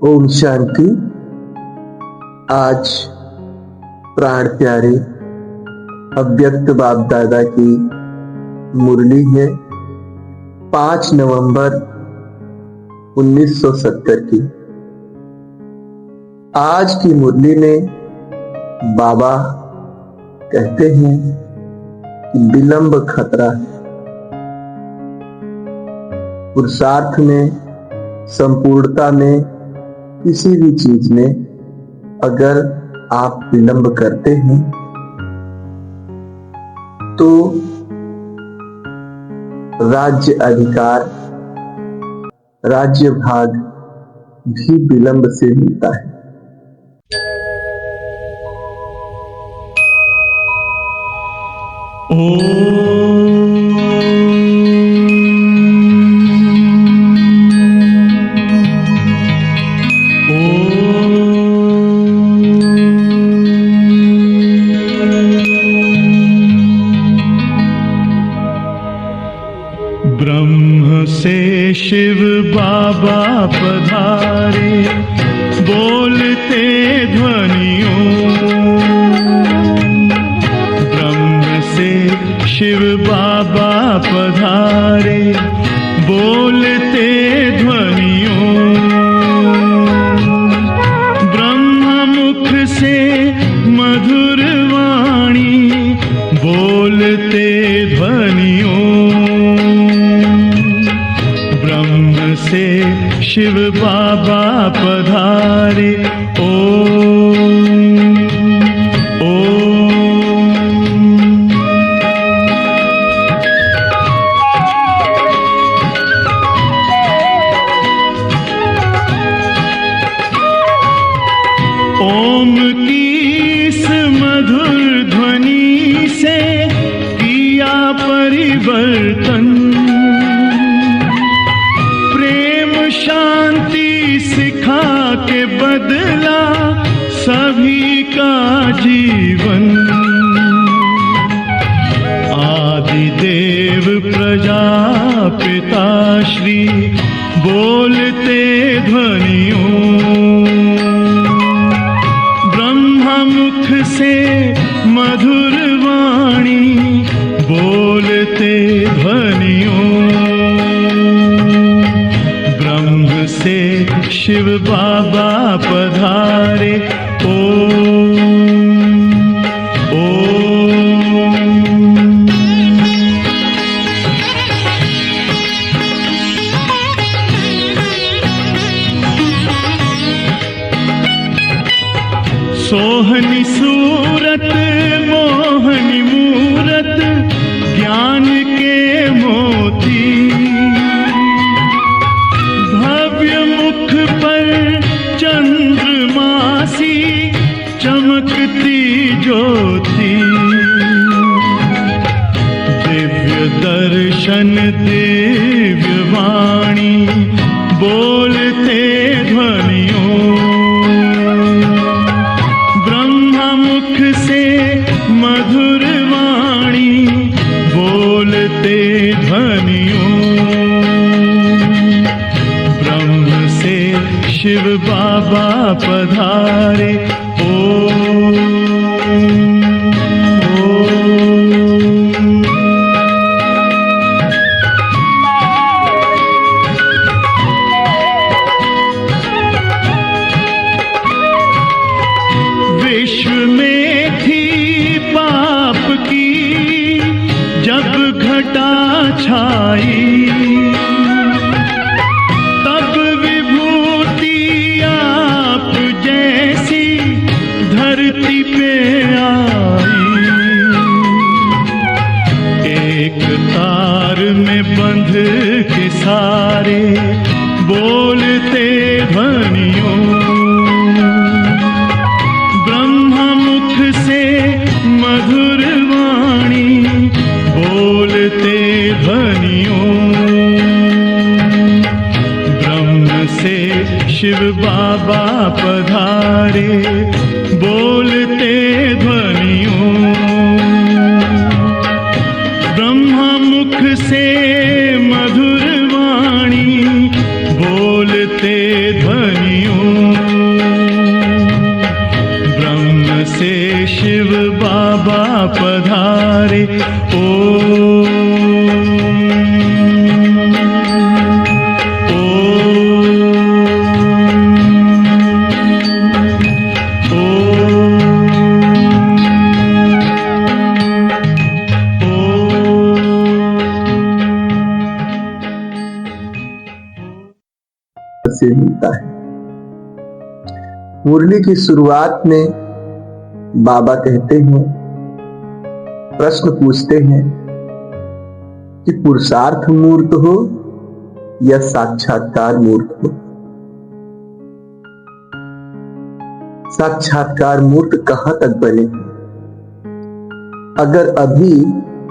ओम शांति। आज प्राण प्यारे अव्यक्त बाप दादा की मुरली है 5 नवंबर 1970 की। आज की मुरली में बाबा कहते हैं कि विलंब खतरा है। पुरुषार्थ में, संपूर्णता में, किसी भी चीज में अगर आप विलंब करते हैं तो राज्य अधिकार, राज्य भाग भी विलंब से मिलता है। ब्रह्म से शिव बाबा पधारे, बोलते ध्वनियों। ब्रह्म से शिव बाबा पधारे, बोलते ध्वनियों। ब्रह्म मुख से मधुर वाणी, बोलते ध्वनियों। ब्रह्म से शिव बाबा पधारे, ओम ओम। ओम की इस मधुर ध्वनि से किया परिवर्तन। शांति सिखा के बदला सभी का जीवन। आदिदेव प्रजापिता श्री बोलते ध्वनियों। ब्रह्म मुख से मधुर वाणी, बोलते ध्वनियों। से शिव बाबा पधारे, ओम ओम। सोहनी सूरत मोहनी मूरत, ज्ञान के मोती। मुख पर चंद्रमासी, चमकती ज्योति। दिव्य दर्शन दिव्य वाणी, बोलते ध्वनियों। ब्रह्म मुख से मधुर वाणी, बोलते ध्वनियों। शिव बाबा पधारे, ओम ओम। विश्व में थी पाप की जब घटा छाई, धरती पे आई। एक तार में बंध के सारे, बोलते ध्वनियों। ब्रह्म मुख से मधुर वाणी, बोलते ध्वनियों। ब्रह्म से शिव बाबा पधारे, बोलते ध्वनियों। ब्रह्म मुख से मधुर वाणी, बोलते ध्वनियों। शिव बाबा पधारे। से मिलता है। मुरली की शुरुआत में बाबा कहते हैं, प्रश्न पूछते हैं कि पुरुषार्थ मूर्त हो या साक्षात्कार मूर्त हो। साक्षात्कार मूर्त कहां तक बने? अगर अभी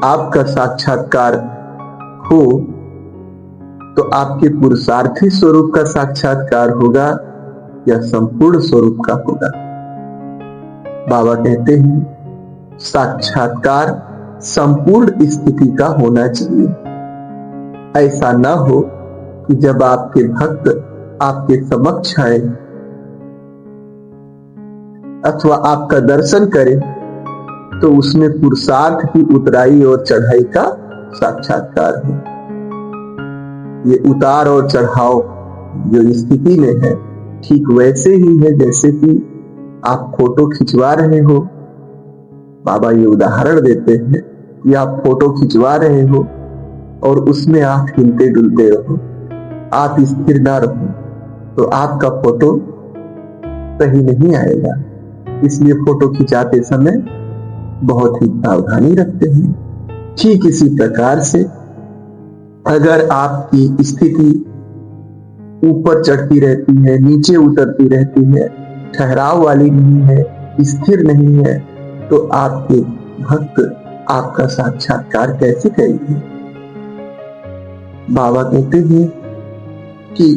आपका साक्षात्कार हो तो आपके पुरुषार्थी स्वरूप का साक्षात्कार होगा या संपूर्ण स्वरूप का होगा? बाबा कहते हैं साक्षात्कार संपूर्ण स्थिति का होना चाहिए। ऐसा ना हो कि जब आपके भक्त आपके समक्ष आए अथवा आपका दर्शन करे तो उसमें पुरुषार्थ की उतराई और चढ़ाई का साक्षात्कार हो। ये उतार और चढ़ाव जो स्थिति में है ठीक वैसे ही है जैसे कि आप फोटो खिंचवा रहे हो। बाबा ये उदाहरण देते हैं कि आप फोटो खिंचवा रहे हो और उसमें आप हिलते डुलते रहो, आप स्थिर ना रहो तो आपका फोटो सही नहीं आएगा। इसलिए फोटो खिंचाते समय बहुत ही सावधानी रखते हैं। ठीक इसी प्रकार से अगर आपकी स्थिति ऊपर चढ़ती रहती है, नीचे उतरती रहती है, ठहराव वाली नहीं है, स्थिर नहीं है, तो आपके भक्त आपका साक्षात्कार कैसे करेंगे? बाबा कहते हैं कि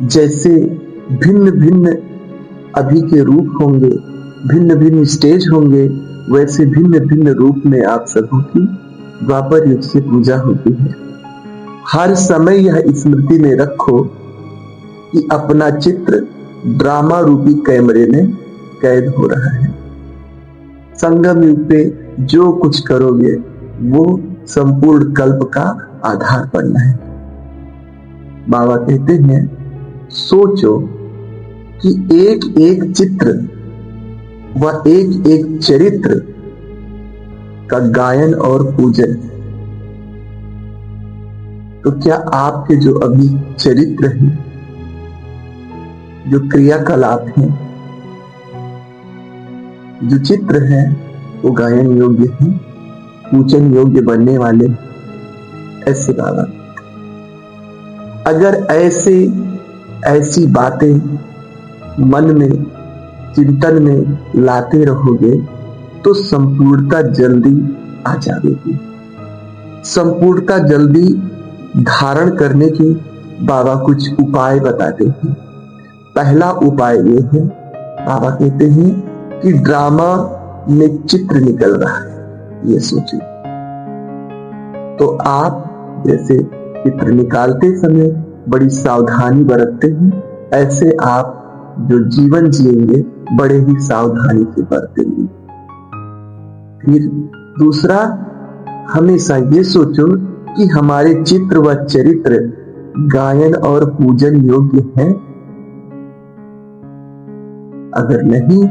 जैसे भिन्न भिन्न अभी के रूप होंगे, भिन्न भिन्न स्टेज होंगे, वैसे भिन्न भिन्न रूप में आप सबों की द्वापर युग से पूजा होती है। हर समय यह स्मृति में रखो कि अपना चित्र ड्रामा रूपी कैमरे में कैद हो रहा है। संगम युग पे जो कुछ करोगे वो संपूर्ण कल्प का आधार बनना है। बाबा कहते हैं सोचो कि एक एक चित्र व एक एक चरित्र का गायन और पूजन। तो क्या आपके जो अभी चरित्र हैं, जो क्रियाकलाप हैं, जो चित्र हैं, वो गायन योग्य हैं, पूजन योग्य बनने वाले? ऐसे बाबा अगर ऐसी बातें मन में चिंतन में लाते रहोगे तो संपूर्णता जल्दी आ जाएगी। संपूर्णता जल्दी धारण करने के बाबा कुछ उपाय बताते हैं। पहला उपाय ये है, बाबा कहते हैं कि ड्रामा में चित्र निकल रहा है, ये सोचिए। तो आप जैसे चित्र निकालते समय बड़ी सावधानी बरतते हैं, ऐसे आप जो जीवन जिएंगे बड़े ही सावधानी से बरतेंगे। फिर दूसरा, हमेशा ये सोचो कि हमारे चित्र व चरित्र गायन और पूजन योग्य हैं। अगर नहीं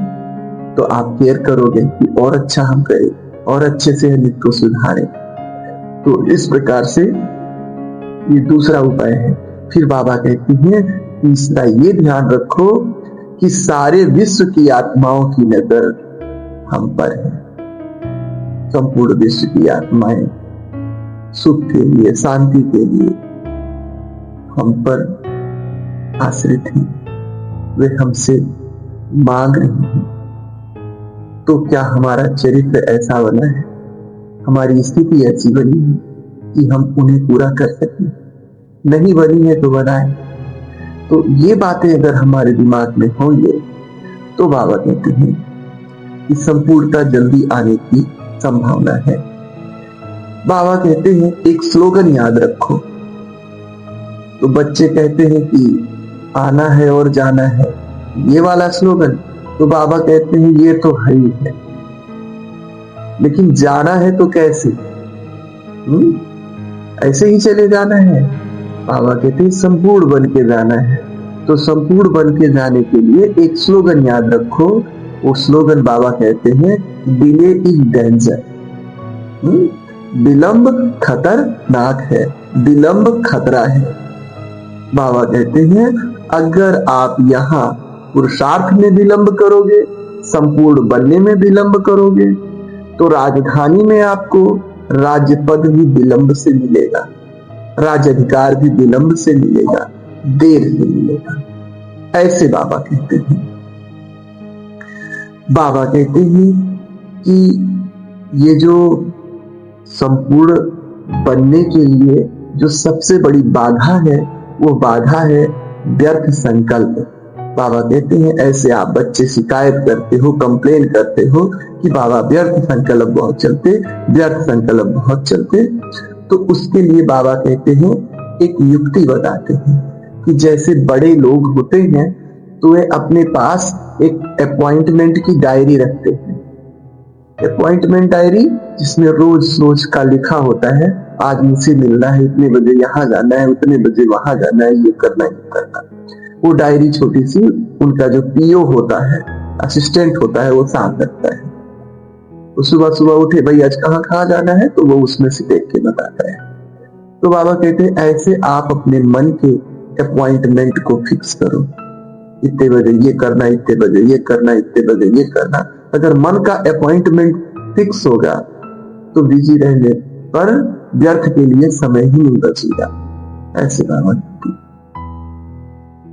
तो आप केयर करोगे कि और अच्छा हम करें और अच्छे से हम इसको सुधारें। तो इस प्रकार से ये दूसरा उपाय है। फिर बाबा कहती हैं तीसरा, ये ध्यान रखो कि सारे विश्व की आत्माओं की नजर हम पर है। संपूर्ण विश्व की आत्माएं सुख के लिए, शांति के लिए हम पर आश्रित हैं, वे हमसे मांग रही हैं। तो क्या हमारा चरित्र ऐसा बना है, हमारी स्थिति ऐसी बनी है कि हम उन्हें पूरा कर सकें? नहीं बनी है तो बनाए। तो ये बातें अगर हमारे दिमाग में होंगे तो बाबा कहते हैं कि संपूर्णता जल्दी आने की संभावना है। बाबा कहते हैं एक स्लोगन याद रखो। तो बच्चे कहते हैं कि आना है और जाना है, ये वाला स्लोगन। तो बाबा कहते हैं ये तो है ही है, लेकिन जाना है तो कैसे? ऐसे ही चले जाना है? बाबा कहते हैं संपूर्ण बन के जाना है। तो संपूर्ण बन के जाने के लिए एक स्लोगन याद रखो। वो स्लोगन बाबा कहते हैं डिले इज डेंजर। विलंब खतरनाक है, विलंब खतरा है। बाबा कहते हैं अगर आप यहाँ पुरुषार्थ में विलंब करोगे, संपूर्ण बनने में विलंब करोगे, तो राजधानी में आपको राज्य पद भी विलंब से मिलेगा, राज्य अधिकार भी विलंब से मिलेगा, देर से मिलेगा। ऐसे बाबा कहते हैं। बाबा कहते हैं कि ये जो संपूर्ण बनने के लिए जो सबसे बड़ी बाधा है, वो बाधा है व्यर्थ संकल्प। बाबा कहते हैं ऐसे आप बच्चे शिकायत करते हो, कंप्लेन करते हो कि बाबा व्यर्थ संकल्प बहुत चलते, व्यर्थ संकल्प बहुत चलते। तो उसके लिए बाबा कहते हैं एक युक्ति बताते हैं कि जैसे बड़े लोग होते हैं तो वे अपने पास एक अपॉइंटमेंट की डायरी रखते हैं। अपॉइंटमेंट डायरी जिसमें रोज रोज का लिखा होता है, आज मुझसे मिलना है, इतने बजे यहाँ जाना है, उतने बजे वहां जाना है, ये करना है, ये करना। वो डायरी छोटी सी उनका जो पीओ होता है, असिस्टेंट होता है, वो साथ रखता है। तो सुबह सुबह उठे, भाई आज कहाँ कहाँ जाना है, तो वो उसमें से देख के बताता है। तो बाबा कहते हैं ऐसे आप अपने मन के अपॉइंटमेंट को फिक्स करो। इतने बजे ये करना, इतने बजे ये करना, इतने बजे ये करना। अगर मन का अपॉइंटमेंट फिक्स होगा तो बिजी रहने पर व्यर्थ के लिए समय ही नहीं बचेगा। ऐसे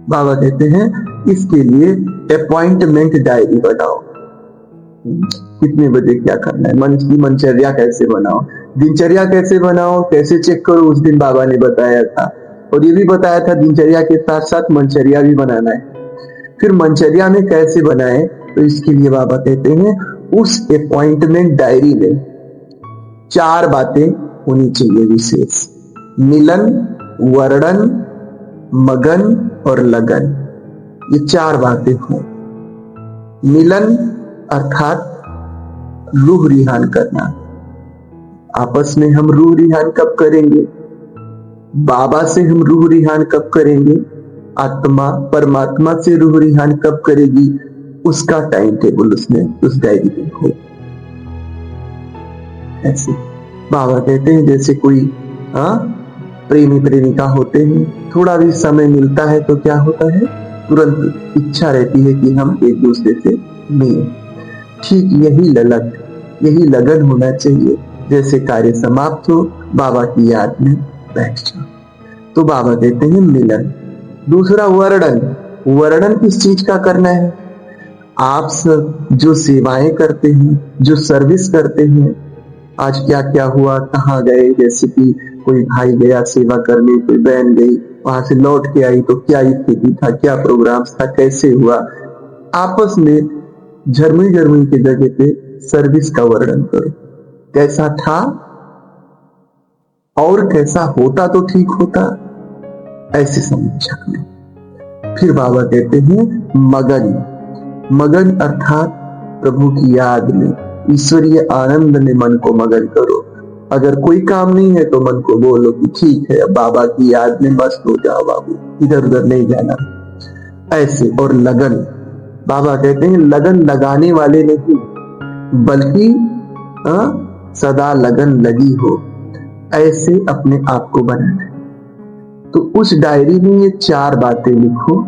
बाबा कहते हैं इसके लिए अपॉइंटमेंट डायरी बनाओ। कितने बजे क्या करना है, मन की मनचर्या कैसे बनाओ, दिनचर्या कैसे बनाओ, कैसे चेक करो, उस दिन बाबा ने बताया था। और ये भी बताया था दिनचर्या के साथ साथ मनचर्या भी बनाना है। फिर मनचर्या में कैसे बनाए, तो इसके लिए बाबा कहते हैं उस अपॉइंटमेंट डायरी में 4 बातें होनी चाहिए विशेष। मिलन, वर्णन, मगन और लगन। ये 4 बातें हो। मिलन अर्थात रूह रिहान करना। आपस में हम रूह रिहान कब करेंगे? बाबा से हम रूह रिहान कब करेंगे? आत्मा परमात्मा से रूह रिहान कब करेगी? उसका टाइम टेबल उसमें उस डायरी में हो। ऐसे बाबा कहते हैं जैसे कोई प्रेमी प्रेमिका होते हैं, थोड़ा भी समय मिलता है तो क्या होता है, तुरंत इच्छा रहती है कि हम एक दूसरे से मिलें। ठीक यही लगन होना चाहिए। जैसे कार्य समाप्त हो, बाबा की याद में बैठ जाओ। तो बाबा कहते हैं मिलन। दूसरा वर्णन। वर्णन किस चीज का करना है? आप सब जो सेवाएं करते हैं, जो सर्विस करते हैं, आज क्या क्या हुआ, कहाँ गए, जैसे कि कोई भाई गया सेवा करने, कोई बहन गई, वहां से लौट के आई तो क्या स्थिति था, क्या प्रोग्राम था, कैसे हुआ। आपस में झरमुई की जगह पे सर्विस का वर्णन करो। कैसा था और कैसा होता तो ठीक होता, ऐसे समीक्षा में। फिर बाबा कहते हैं मगन। मगन अर्थात प्रभु की याद में, ईश्वरीय आनंद में मन को मगन करो। अगर कोई काम नहीं है तो मन को बोलो कि ठीक है, बाबा की याद में मस्त हो जाओ बाबू, इधर उधर नहीं जाना। ऐसे। और लगन। बाबा कहते हैं लगन लगाने वाले नहीं, बल्कि सदा लगन लगी हो, ऐसे अपने आप को बनाना है। तो उस डायरी में ये 4 बातें लिखो।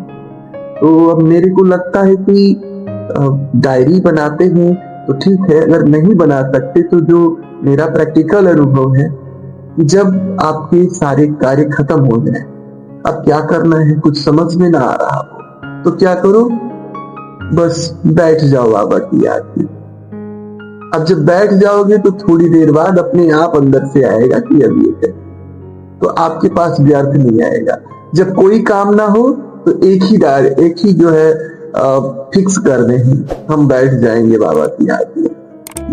तो अब मेरे को लगता है कि डायरी बनाते हैं तो ठीक है, अगर नहीं बना सकते तो जो मेरा प्रैक्टिकल अनुभव है, जब आपके सारे कार्य खत्म हो जाए, अब क्या करना है कुछ समझ में ना आ रहा हो, तो क्या करो, बस बैठ जाओ बाबा की याद में। अब जब बैठ जाओगे तो थोड़ी देर बाद अपने आप अंदर से आएगा कि अब ये है, तो आपके पास व्यर्थ नहीं आएगा। जब कोई काम ना हो तो एक ही जो है फिक्स कर दे, हम बैठ जाएंगे बाबा की याद में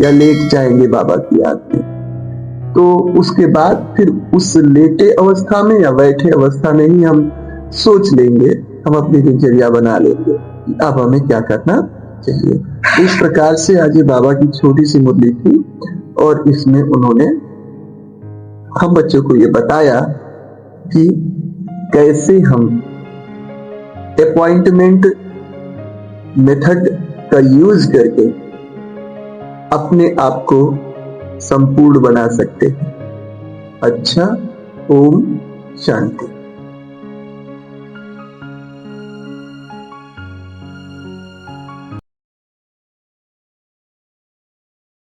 या लेट जाएंगे बाबा की याद में। तो उसके बाद फिर उस लेटे अवस्था में या बैठे अवस्था में ही हम सोच लेंगे, हम अपनी दिनचर्या बना लेंगे कि अब हमें क्या करना चाहिए। इस प्रकार से आज ये बाबा की छोटी सी मुरली थी और इसमें उन्होंने हम बच्चों को ये बताया कि कैसे हम अपॉइंटमेंट मेथड का यूज करके अपने आप को संपूर्ण बना सकते हैं। अच्छा, ओम शांति।